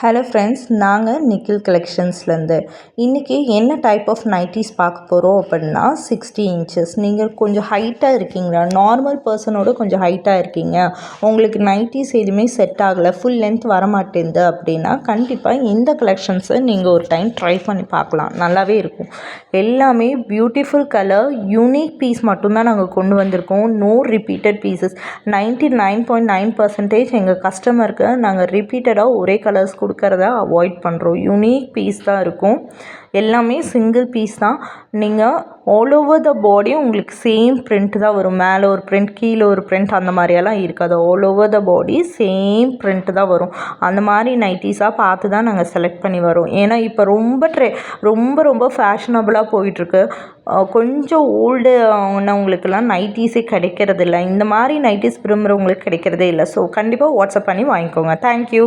Hello friends, நாங்கள் நிக்கில் கலெக்ஷன்ஸ்லேருந்து இன்றைக்கி என்ன டைப் ஆஃப் நைட்டிஸ் பார்க்க போகிறோம் அப்படின்னா 60 இன்ச்சஸ். நீங்கள் கொஞ்சம் ஹைட்டாக இருக்கீங்களா, நார்மல் பர்சனோட கொஞ்சம் ஹைட்டாக இருக்கீங்க, உங்களுக்கு நைட்டிஸ் எதுவுமே செட் ஆகலை, ஃபுல் லென்த் வரமாட்டேங்குது அப்படின்னா கண்டிப்பாக இந்த கலெக்ஷன்ஸை நீங்கள் ஒரு டைம் ட்ரை பண்ணி பார்க்கலாம். நல்லாவே இருக்கும். எல்லாமே பியூட்டிஃபுல் கலர், யூனிக் பீஸ் மட்டும்தான் நாங்கள் கொண்டு வந்திருக்கோம். No repeated pieces. 99.9% எங்கள் கஸ்டமருக்கு நாங்கள் ரிப்பீட்டடாக ஒரே கலர்ஸ் கொடுக்கறத அவாய்ட் பண்ணுறோம். யூனிக் பீஸ் தான் இருக்கும். எல்லாமே சிங்கிள் பீஸ் தான். நீங்கள் ஆல் ஓவர் த பாடி உங்களுக்கு சேம் பிரிண்ட் தான் வரும். மேலே ஒரு பிரிண்ட், கீழே ஒரு பிரிண்ட், அந்த மாதிரியெல்லாம் இருக்காது. All over the body same print தான் வரும். அந்த மாதிரி நைட்டிஸாக பார்த்து தான் நாங்கள் செலக்ட் பண்ணி வரோம். ஏன்னா இப்போ ரொம்ப ஃபேஷனபுளாக போயிட்டுருக்கு. கொஞ்சம் ஓல்டு ஆனவங்களுக்கெல்லாம் நைட்டிஸே கிடைக்கிறதில்ல. இந்த மாதிரி நைட்டிஸ் விரும்புகிறவங்களுக்கு கிடைக்கிறதே இல்லை. ஸோ கண்டிப்பாக வாட்ஸ்அப் பண்ணி வாங்கிக்கோங்க. தேங்க்யூ.